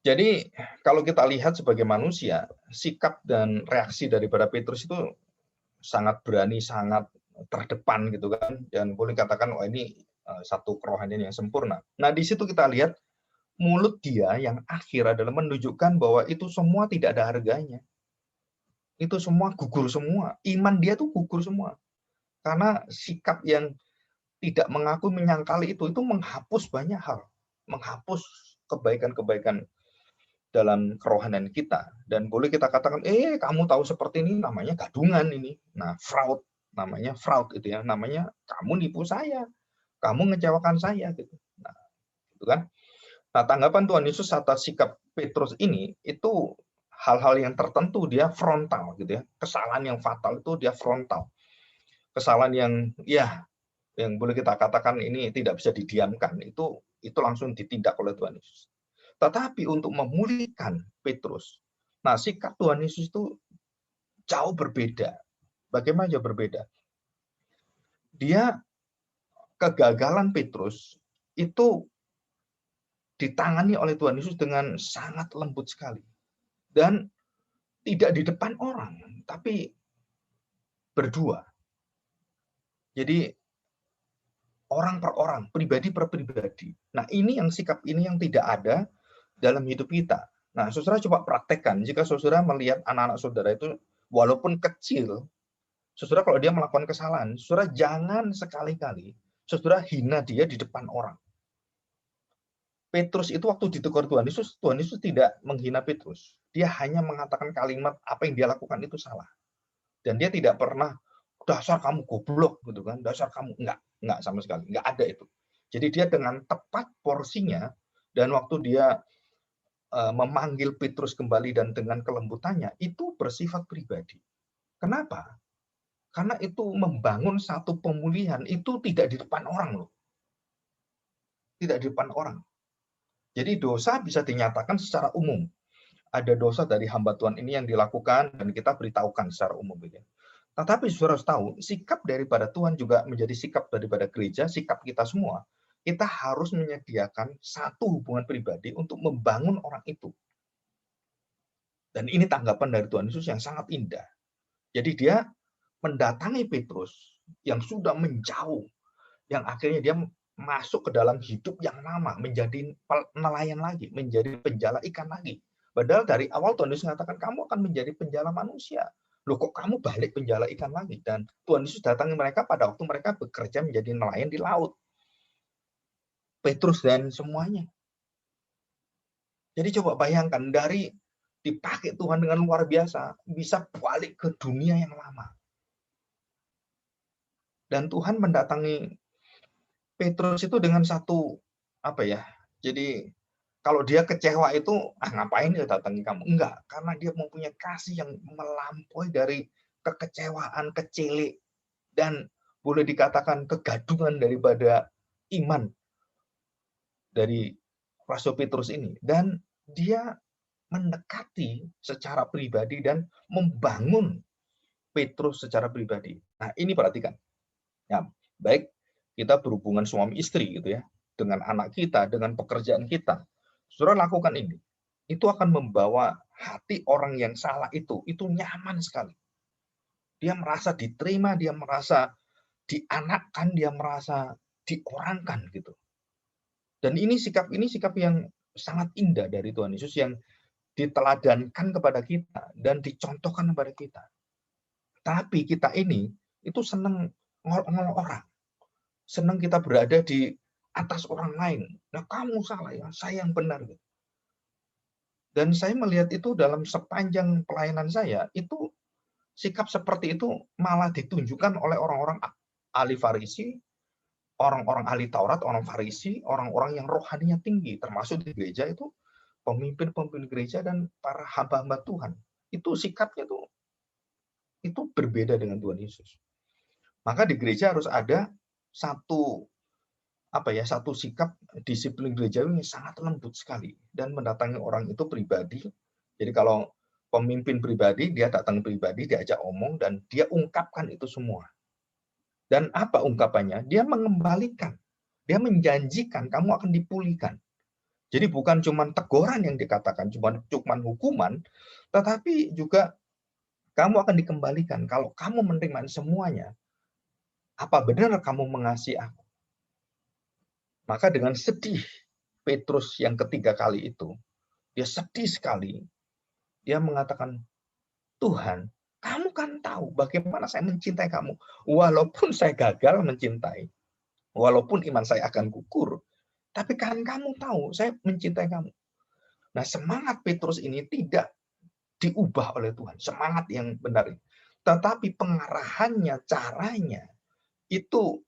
jadi kalau kita lihat sebagai manusia, sikap dan reaksi daripada Petrus itu sangat berani, sangat terdepan gitu kan, dan boleh katakan wah ini satu kerohanian yang sempurna. Nah di situ kita lihat mulut dia yang akhir adalah menunjukkan bahwa itu semua tidak ada harganya. Itu semua gugur semua. Iman dia tuh gugur semua. Karena sikap yang tidak mengaku menyangkali itu menghapus banyak hal. Menghapus kebaikan-kebaikan dalam kerohanian kita. Dan boleh kita katakan, kamu tahu seperti ini namanya gadungan ini. Nah, fraud. Namanya fraud itu ya. Namanya kamu nipu saya. Kamu ngecewakan saya gitu. Nah, gitu kan. Nah, tanggapan Tuhan Yesus atas sikap Petrus ini itu hal-hal yang tertentu dia frontal gitu ya. Kesalahan yang fatal itu dia frontal. Kesalahan yang boleh kita katakan ini tidak bisa didiamkan. Itu langsung ditindak oleh Tuhan Yesus. Tetapi untuk memulihkan Petrus, nah sikap Tuhan Yesus itu jauh berbeda. Bagaimana jauh berbeda? Dia kegagalan Petrus itu ditangani oleh Tuhan Yesus dengan sangat lembut sekali. Dan tidak di depan orang, tapi berdua. Jadi orang per orang, pribadi per pribadi. Nah ini yang sikap ini yang tidak ada dalam hidup kita. Nah, saudara coba praktekkan. Jika saudara melihat anak-anak saudara itu walaupun kecil, saudara kalau dia melakukan kesalahan, saudara jangan sekali-kali saudara hina dia di depan orang. Petrus itu waktu ditegur Tuhan Yesus tidak menghina Petrus. Dia hanya mengatakan kalimat apa yang dia lakukan itu salah. Dan dia tidak pernah dasar kamu goblok gitu kan, dasar kamu enggak sama sekali, enggak ada itu. Jadi dia dengan tepat porsinya dan waktu dia memanggil Petrus kembali dan dengan kelembutannya itu bersifat pribadi. Kenapa? Karena itu membangun satu pemulihan itu tidak di depan orang loh. Tidak di depan orang. Jadi dosa bisa dinyatakan secara umum. ada dosa dari hamba Tuhan ini yang dilakukan dan kita beritahukan secara umum gitu. Tetapi saudara harus tahu, sikap daripada Tuhan juga menjadi sikap daripada gereja, sikap kita semua. Kita harus menyediakan satu hubungan pribadi untuk membangun orang itu. Dan ini tanggapan dari Tuhan Yesus yang sangat indah. Jadi dia mendatangi Petrus yang sudah menjauh, yang akhirnya dia masuk ke dalam hidup yang lama, menjadi nelayan lagi, menjadi penjala ikan lagi. Padahal dari awal Tuhan Yesus mengatakan, kamu akan menjadi penjala manusia. Loh kok kamu balik penjala ikan lagi? Dan Tuhan Yesus datangi mereka pada waktu mereka bekerja menjadi nelayan di laut. Petrus dan semuanya. Jadi coba bayangkan, dari dipakai Tuhan dengan luar biasa, bisa balik ke dunia yang lama. Dan Tuhan mendatangi Petrus itu dengan satu, apa ya, jadi kalau dia kecewa itu, ngapain dia datangi kamu? Enggak, karena dia mempunyai kasih yang melampaui dari kekecewaan, kecilik, dan boleh dikatakan kegaduhan daripada iman dari Rasul Petrus ini. Dan dia mendekati secara pribadi dan membangun Petrus secara pribadi. Nah, ini perhatikan. Ya, baik kita berhubungan suami istri gitu ya, dengan anak kita, dengan pekerjaan kita. Saudara lakukan ini. Itu akan membawa hati orang yang salah itu nyaman sekali. Dia merasa diterima, dia merasa dianakkan, dia merasa diorangkan gitu. Dan ini sikap yang sangat indah dari Tuhan Yesus yang diteladankan kepada kita dan dicontohkan kepada kita. Tapi kita ini itu senang ngolok-ngolok orang. Senang kita berada di atas orang lain. Nah, kamu salah ya, saya yang benar. Dan saya melihat itu dalam sepanjang pelayanan saya, itu sikap seperti itu malah ditunjukkan oleh orang-orang ahli Farisi, orang-orang ahli Taurat, orang Farisi, orang-orang yang rohaninya tinggi, termasuk di gereja itu pemimpin-pemimpin gereja dan para hamba-hamba Tuhan. Itu sikapnya itu berbeda dengan Tuhan Yesus. Maka di gereja harus ada satu satu sikap disiplin gerejawi yang sangat lembut sekali dan mendatangi orang itu pribadi. Jadi kalau pemimpin pribadi, dia datang pribadi, diajak omong dan dia ungkapkan itu semua. Dan apa ungkapannya? Dia mengembalikan. Dia menjanjikan kamu akan dipulihkan. Jadi bukan cuma teguran yang dikatakan, cuma hukuman, tetapi juga kamu akan dikembalikan. Kalau kamu menerima semuanya, apa benar kamu mengasihi aku? Maka dengan sedih, Petrus yang ketiga kali itu, dia sedih sekali. Dia mengatakan, Tuhan, kamu kan tahu bagaimana saya mencintai kamu. Walaupun saya gagal mencintai, walaupun iman saya akan gugur, tapi kan kamu tahu saya mencintai kamu. Nah, semangat Petrus ini tidak diubah oleh Tuhan. Semangat yang benar. Tetapi pengarahannya, caranya, itu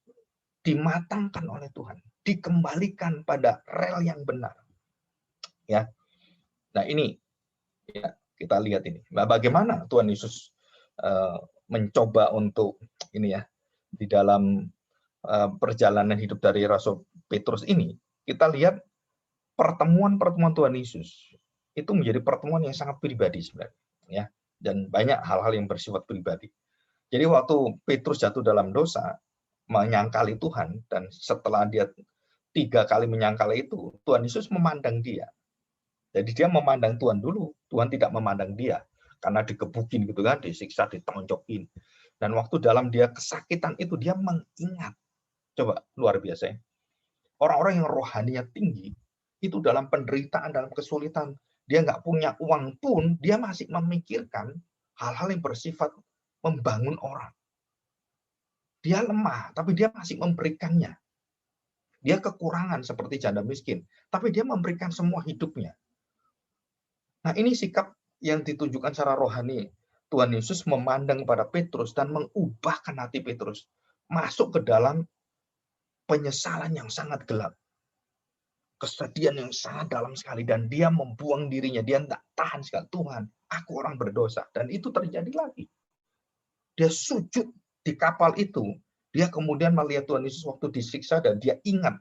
dimatangkan oleh Tuhan. Dikembalikan pada rel yang benar. Ya. Nah, ini ya, kita lihat ini. Nah, bagaimana Tuhan Yesus mencoba untuk ini ya, di dalam perjalanan hidup dari Rasul Petrus ini, kita lihat pertemuan-pertemuan Tuhan Yesus itu menjadi pertemuan yang sangat pribadi sebenarnya, ya, dan banyak hal-hal yang bersifat pribadi. Jadi waktu Petrus jatuh dalam dosa, menyangkali Tuhan, dan setelah dia 3 kali menyangkali itu, Tuhan Yesus memandang dia. Jadi dia memandang Tuhan dulu, Tuhan tidak memandang dia. Karena digebukin gitu kan, disiksa, ditonjokin. Dan waktu dalam dia kesakitan itu, dia mengingat. Coba, luar biasa ya. Orang-orang yang rohaninya tinggi, itu dalam penderitaan, dalam kesulitan, dia nggak punya uang pun, dia masih memikirkan hal-hal yang bersifat membangun orang. Dia lemah, tapi dia masih memberikannya. Dia kekurangan seperti janda miskin, tapi dia memberikan semua hidupnya. Nah, ini sikap yang ditunjukkan secara rohani. Tuhan Yesus memandang pada Petrus dan mengubahkan hati Petrus masuk ke dalam penyesalan yang sangat gelap. Kesedihan yang sangat dalam sekali, dan dia membuang dirinya, dia tidak tahan sekali. Tuhan, aku orang berdosa. Dan itu terjadi lagi. Dia sujud di kapal itu, dia kemudian melihat Tuhan Yesus waktu disiksa, dan dia ingat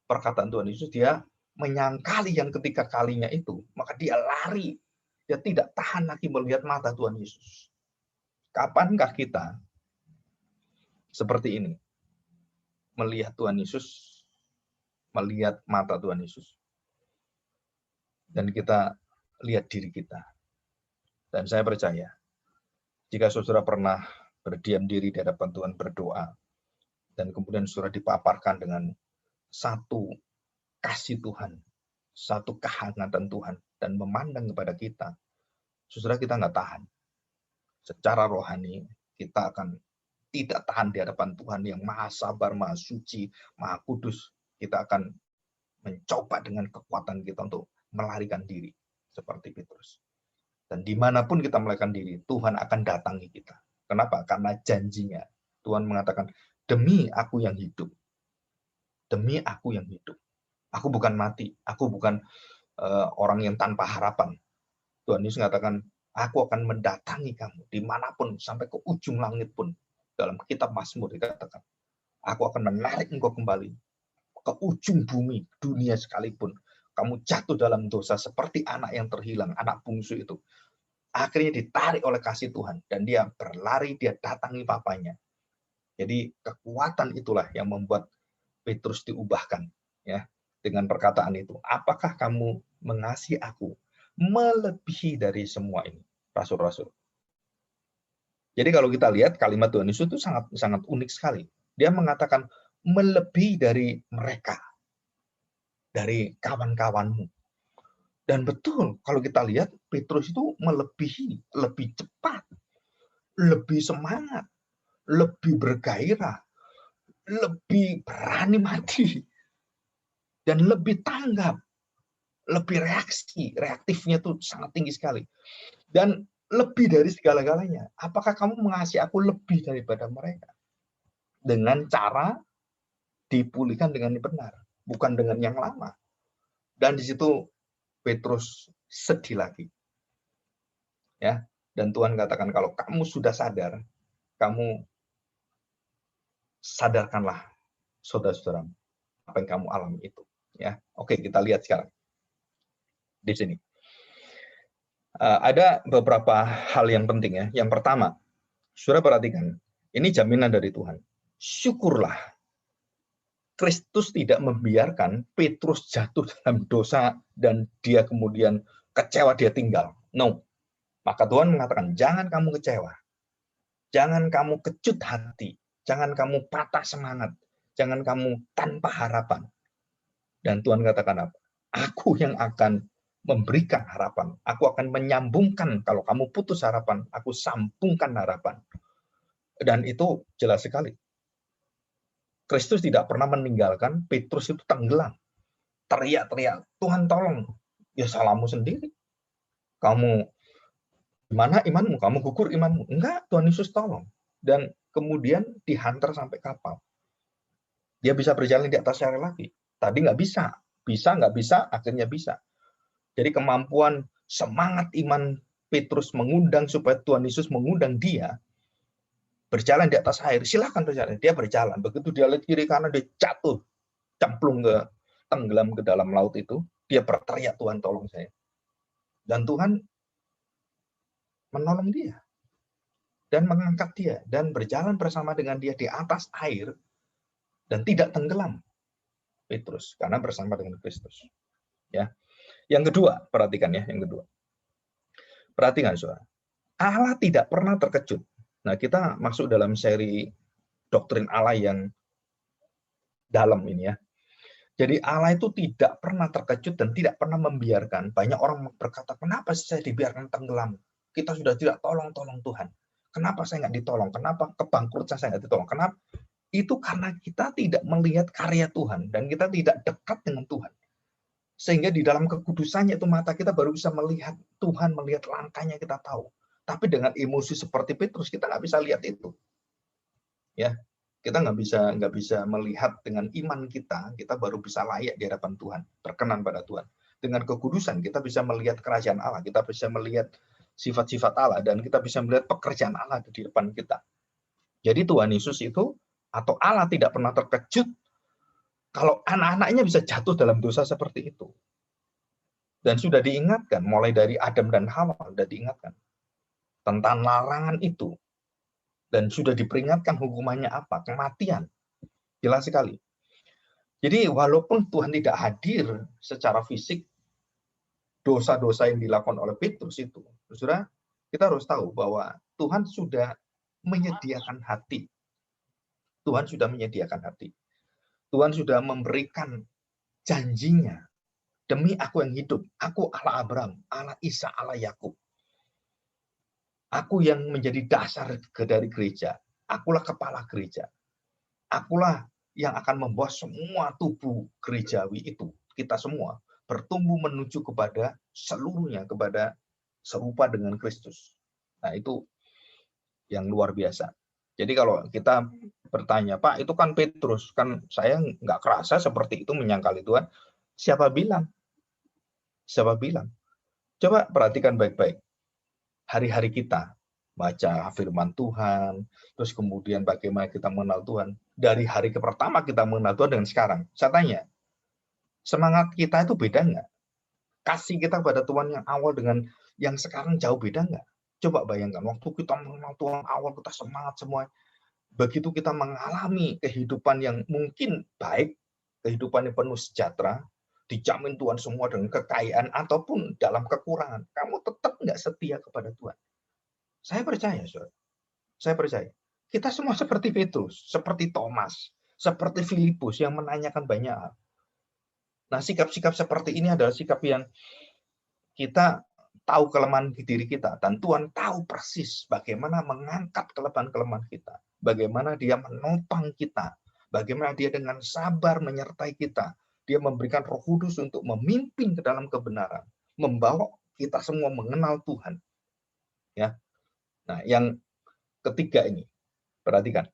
perkataan Tuhan Yesus, dia menyangkali yang ketiga kalinya itu, maka dia lari Dia tidak tahan lagi melihat mata Tuhan Yesus. Kapankah kita seperti ini? Melihat Tuhan Yesus, melihat mata Tuhan Yesus. Dan kita lihat diri kita. Dan saya percaya, jika saudara pernah berdiam diri di hadapan Tuhan berdoa, dan kemudian saudara dipaparkan dengan satu kasih Tuhan, satu kehangatan Tuhan, dan memandang kepada kita, saudara kita nggak tahan. Secara rohani, kita akan tidak tahan di hadapan Tuhan yang maha sabar, maha suci, maha kudus. Kita akan mencoba dengan kekuatan kita untuk melarikan diri, seperti Petrus. Dan dimanapun kita melarikan diri, Tuhan akan datangi kita. Kenapa? Karena janjinya. Tuhan mengatakan, demi aku yang hidup. Demi aku yang hidup. Aku bukan mati. Aku bukan orang yang tanpa harapan. Tuhan Yesus mengatakan, aku akan mendatangi kamu dimanapun, sampai ke ujung langit pun. Dalam kitab Mazmur dikatakan, aku akan menarik engkau kembali ke ujung bumi, dunia sekalipun. Kamu jatuh dalam dosa seperti anak yang terhilang, anak bungsu itu. Akhirnya ditarik oleh kasih Tuhan. Dan dia berlari, dia datangi papanya. Jadi kekuatan itulah yang membuat Petrus diubahkan. Ya, dengan perkataan itu. Apakah kamu mengasihi aku melebihi dari semua ini? Rasul-rasul. Jadi kalau kita lihat kalimat Tuhan Yesus itu sangat unik sekali. Dia mengatakan melebihi dari mereka, dari kawan-kawanmu. Dan betul kalau kita lihat Petrus itu melebihi, lebih cepat, lebih semangat, lebih bergairah, lebih berani mati, dan lebih tanggap, lebih reaktifnya tuh sangat tinggi sekali. Dan lebih dari segala-galanya, apakah kamu mengasihi aku lebih daripada mereka? Dengan cara dipulihkan dengan yang benar, bukan dengan yang lama. Dan di situ Petrus sedih lagi. Ya, dan Tuhan katakan kalau kamu sudah sadar, kamu sadarkanlah saudara-saudaramu apa yang kamu alami itu. Ya, oke, kita lihat sekarang di sini. Ada beberapa hal yang penting ya. Yang pertama, saudara perhatikan, ini jaminan dari Tuhan. Syukurlah Kristus tidak membiarkan Petrus jatuh dalam dosa dan dia kemudian kecewa, dia tinggal. No. Maka Tuhan mengatakan, jangan kamu kecewa. Jangan kamu kecut hati. Jangan kamu patah semangat. Jangan kamu tanpa harapan. Dan Tuhan katakan apa? Aku yang akan memberikan harapan. Aku akan menyambungkan, kalau kamu putus harapan, aku sambungkan harapan. Dan itu jelas sekali. Kristus tidak pernah meninggalkan Petrus itu tenggelam. Teriak-teriak, Tuhan tolong. Ya salahmu sendiri. Kamu, gimana imanmu? Kamu gugur imanmu. Enggak, Tuhan Yesus tolong. Dan kemudian dihantar sampai kapal. Dia bisa berjalan di atas air lagi. Tadi nggak bisa. Bisa, nggak bisa, akhirnya bisa. Jadi kemampuan semangat iman Petrus mengundang supaya Tuhan Yesus mengundang dia berjalan di atas air. Silahkan berjalan. Dia berjalan. Begitu dia lihat kiri kanan, dia jatuh. Cemplung tenggelam ke dalam laut itu. Dia berteriak, Tuhan tolong saya. Dan Tuhan menolong dia. Dan mengangkat dia. Dan berjalan bersama dengan dia di atas air. Dan tidak tenggelam. Petrus. Karena bersama dengan Kristus. Ya. Yang kedua, perhatikan ya, yang kedua. Perhatikan, saudara. Allah tidak pernah terkejut. Nah, kita masuk dalam seri doktrin Allah yang dalam ini ya. Jadi Allah itu tidak pernah terkejut dan tidak pernah membiarkan. Banyak orang berkata, kenapa saya dibiarkan tenggelam? Kita sudah tidak tolong Tuhan. Kenapa saya nggak ditolong? Kenapa kebangkrutan saya nggak ditolong? Kenapa? Itu karena kita tidak melihat karya Tuhan dan kita tidak dekat dengan Tuhan. Sehingga di dalam kekudusannya itu mata kita baru bisa melihat Tuhan, melihat langkahnya kita tahu. Tapi dengan emosi seperti Petrus kita nggak bisa lihat itu. Ya, kita nggak bisa melihat dengan iman kita baru bisa layak di hadapan Tuhan, berkenan pada Tuhan. Dengan kekudusan kita bisa melihat kerajaan Allah, kita bisa melihat sifat-sifat Allah, dan kita bisa melihat pekerjaan Allah di depan kita. Jadi Tuhan Yesus itu, atau Allah tidak pernah terkejut kalau anak-anaknya bisa jatuh dalam dosa seperti itu. Dan sudah diingatkan, mulai dari Adam dan Hawa, sudah diingatkan tentang larangan itu. Dan sudah diperingatkan hukumannya apa? Kematian. Jelas sekali. Jadi walaupun Tuhan tidak hadir secara fisik, dosa-dosa yang dilakukan oleh Petrus itu, saudara, kita harus tahu bahwa Tuhan sudah menyediakan hati. Tuhan sudah menyediakan hati. Tuhan sudah memberikan janjinya. Demi aku yang hidup, aku Allah Abraham, Allah Ishak, Allah Yakub. Aku yang menjadi dasar dari gereja. Akulah kepala gereja. Akulah yang akan membawa semua tubuh gerejawi itu. Kita semua bertumbuh menuju kepada seluruhnya, kepada serupa dengan Kristus. Nah, itu yang luar biasa. Jadi kalau kita bertanya, Pak, itu kan Petrus, kan saya nggak kerasa seperti itu menyangkali Tuhan. Siapa bilang? Siapa bilang? Coba perhatikan baik-baik. Hari-hari kita, baca firman Tuhan, terus kemudian bagaimana kita mengenal Tuhan. Dari hari pertama kita mengenal Tuhan dengan sekarang. Saya tanya, semangat kita itu beda nggak? Kasih kita pada Tuhan yang awal dengan yang sekarang jauh beda nggak? Coba bayangkan, waktu kita mengenal Tuhan awal, kita semangat semua. Begitu kita mengalami kehidupan yang mungkin baik, kehidupan yang penuh sejahtera, dijamin Tuhan semua dengan kekayaan, ataupun dalam kekurangan, kamu tetap nggak setia kepada Tuhan. Saya percaya, saudara. Saya percaya. Kita semua seperti Petrus, seperti Thomas, seperti Filipus yang menanyakan banyak hal. Nah, sikap-sikap seperti ini adalah sikap yang kita tahu kelemahan diri kita, dan Tuhan tahu persis bagaimana mengangkat kelemahan-kelemahan kita, bagaimana Dia menopang kita, bagaimana Dia dengan sabar menyertai kita, Dia memberikan Roh Kudus untuk memimpin ke dalam kebenaran, membawa kita semua mengenal Tuhan. Ya. Nah, yang ketiga ini, perhatikan.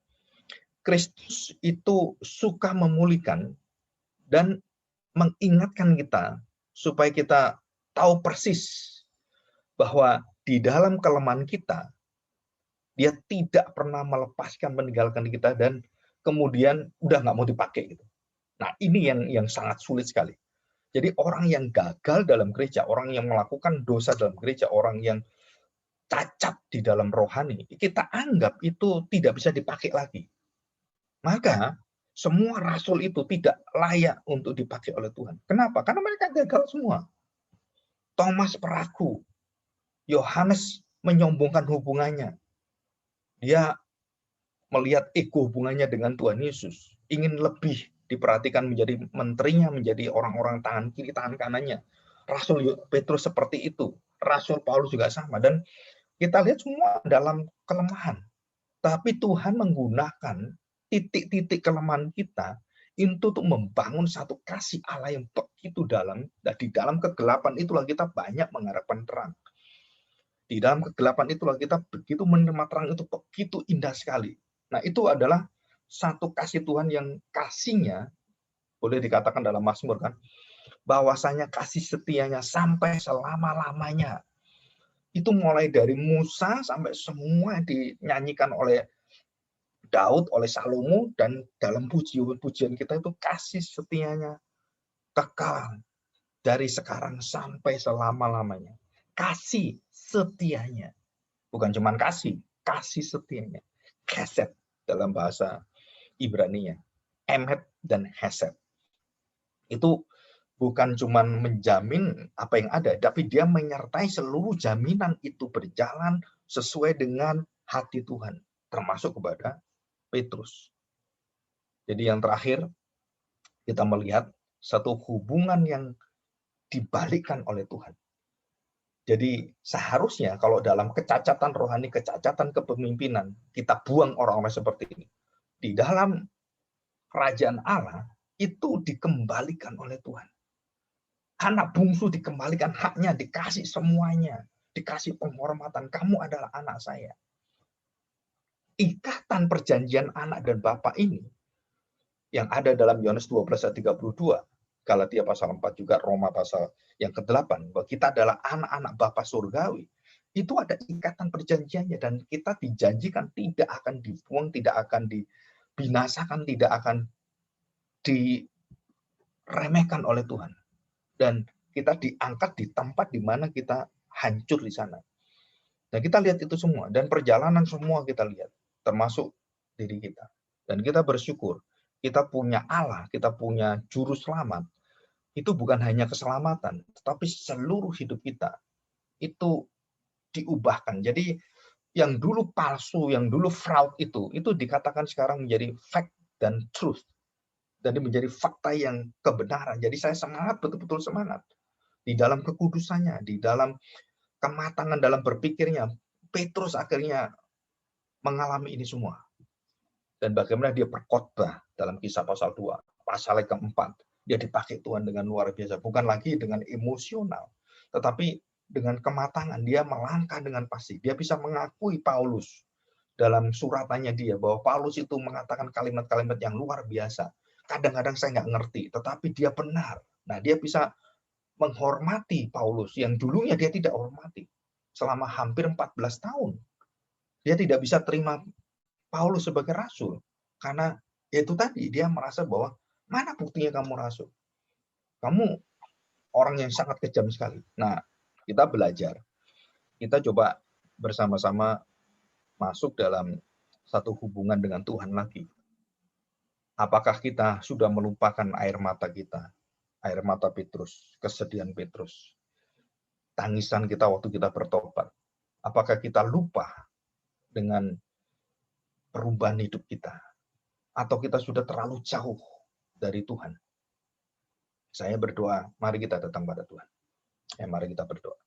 Kristus itu suka memulihkan dan mengingatkan kita supaya kita tahu persis bahwa di dalam kelemahan kita, Dia tidak pernah melepaskan, meninggalkan kita, dan kemudian udah nggak mau dipakai gitu. Nah, ini yang sangat sulit sekali. Jadi orang yang gagal dalam gereja, orang yang melakukan dosa dalam gereja, orang yang cacat di dalam rohani, kita anggap itu tidak bisa dipakai lagi. Maka semua rasul itu tidak layak untuk dipakai oleh Tuhan. Kenapa? Karena mereka gagal semua. Thomas peragu. Yohanes menyombongkan hubungannya. Dia melihat ego hubungannya dengan Tuhan Yesus. Ingin lebih diperhatikan menjadi menterinya, menjadi orang-orang tangan kiri, tangan kanannya. Rasul Petrus seperti itu. Rasul Paulus juga sama. Dan kita lihat semua dalam kelemahan. Tapi Tuhan menggunakan titik-titik kelemahan kita itu untuk membangun satu kasih Allah yang begitu dalam. Dan di dalam kegelapan itulah kita banyak mengharapkan terang. Di dalam kegelapan itulah kita begitu menerima terang, itu begitu indah sekali. Nah, itu adalah satu kasih Tuhan yang kasihnya, boleh dikatakan dalam Mazmur kan, bahwasanya kasih setianya sampai selama-lamanya. Itu mulai dari Musa sampai semua dinyanyikan oleh Daud, oleh Salomo, dan dalam pujian-pujian kita itu kasih setianya kekal dari sekarang sampai selama-lamanya. Kasih setianya. Bukan cuma kasih setianya. Chesed dalam bahasa Ibrani-nya. Emet dan Hesed. Itu bukan cuma menjamin apa yang ada, tapi dia menyertai seluruh jaminan itu berjalan sesuai dengan hati Tuhan, termasuk kepada Petrus. Jadi yang terakhir, kita melihat satu hubungan yang dibalikkan oleh Tuhan. Jadi seharusnya kalau dalam kecacatan rohani, kecacatan kepemimpinan, kita buang orang-orang seperti ini. Di dalam kerajaan Allah, itu dikembalikan oleh Tuhan. Anak bungsu dikembalikan haknya, dikasih semuanya. Dikasih penghormatan, kamu adalah anak saya. Ikatan perjanjian anak dan bapak ini, yang ada dalam Yohanes 12 ayat 32, Galatia pasal 4 juga, Roma pasal yang ke-8, bahwa kita adalah anak-anak Bapa surgawi. Itu ada ikatan perjanjiannya, dan kita dijanjikan tidak akan dibuang, tidak akan dibinasakan, tidak akan diremehkan oleh Tuhan. Dan Kita diangkat di tempat di mana kita hancur di sana. Nah, kita lihat itu semua dan perjalanan semua kita lihat, termasuk diri kita. Dan kita bersyukur, kita punya Allah, kita punya juru selamat. Itu bukan hanya keselamatan, tetapi seluruh hidup kita itu diubahkan. Jadi yang dulu palsu, yang dulu fraud itu dikatakan sekarang menjadi fact dan truth. Dan menjadi fakta yang kebenaran. Jadi saya semangat, betul-betul semangat. Di dalam kekudusannya, di dalam kematangan dalam berpikirnya, Petrus akhirnya mengalami ini semua. Dan bagaimana dia berkhotbah dalam Kisah pasal 2, pasal keempat. Dia dipakai Tuhan dengan luar biasa. Bukan lagi dengan emosional, tetapi dengan kematangan. Dia melangkah dengan pasti. Dia bisa mengakui Paulus dalam suratannya dia, bahwa Paulus itu mengatakan kalimat-kalimat yang luar biasa. Kadang-kadang saya nggak ngerti, tetapi dia benar. Nah, dia bisa menghormati Paulus yang dulunya dia tidak hormati. Selama hampir 14 tahun. Dia tidak bisa terima Paulus sebagai rasul. Karena itu tadi, dia merasa bahwa mana buktinya kamu rasul? Kamu orang yang sangat kejam sekali. Nah, kita belajar. Kita coba bersama-sama masuk dalam satu hubungan dengan Tuhan lagi. Apakah kita sudah melupakan air mata kita? Air mata Petrus, kesedihan Petrus. Tangisan kita waktu kita bertobat. Apakah kita lupa dengan perubahan hidup kita? Atau kita sudah terlalu jauh dari Tuhan? Saya berdoa, mari kita datang pada Tuhan. Mari kita berdoa.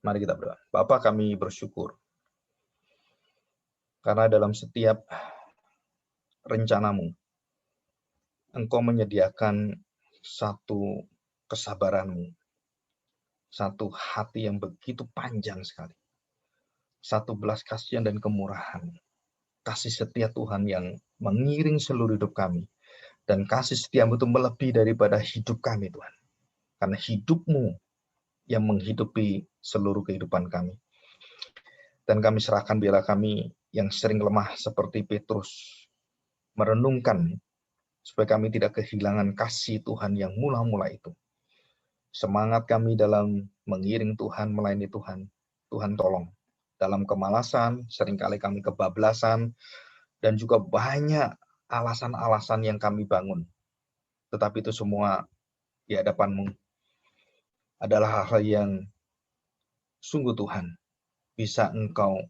Mari kita berdoa. Bapa, kami bersyukur. Karena dalam setiap rencanamu, Engkau menyediakan satu kesabaranmu, satu hati yang begitu panjang sekali, satu belas kasihan dan kemurahan, kasih setia Tuhan yang mengiring seluruh hidup kami, dan kasih setiamu itu melebihi daripada hidup kami, Tuhan. Karena hidupmu yang menghidupi seluruh kehidupan kami. Dan kami serahkan bila kami yang sering lemah seperti Petrus, merenungkan supaya kami tidak kehilangan kasih Tuhan yang mula-mula itu. Semangat kami dalam mengiring Tuhan, melayani Tuhan. Tuhan tolong. Dalam kemalasan, seringkali kami kebablasan, dan juga banyak alasan-alasan yang kami bangun. Tetapi itu semua di hadapan-Mu adalah hal-hal yang sungguh Tuhan, bisa Engkau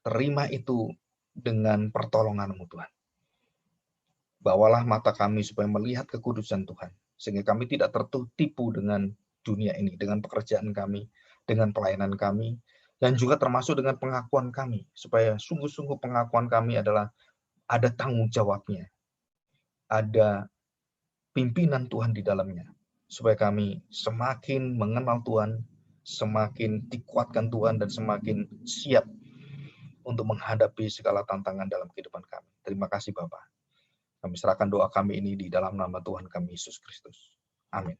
terima itu dengan pertolongan-Mu Tuhan. Bawalah mata kami supaya melihat kekudusan Tuhan, sehingga kami tidak tertipu dengan dunia ini, dengan pekerjaan kami, dengan pelayanan kami, dan juga termasuk dengan pengakuan kami, supaya sungguh-sungguh pengakuan kami adalah ada tanggung jawabnya, ada pimpinan Tuhan di dalamnya, supaya kami semakin mengenal Tuhan, semakin dikuatkan Tuhan, dan semakin siap untuk menghadapi segala tantangan dalam kehidupan kami. Terima kasih Bapak. Kami serahkan doa kami ini di dalam nama Tuhan kami Yesus Kristus. Amin.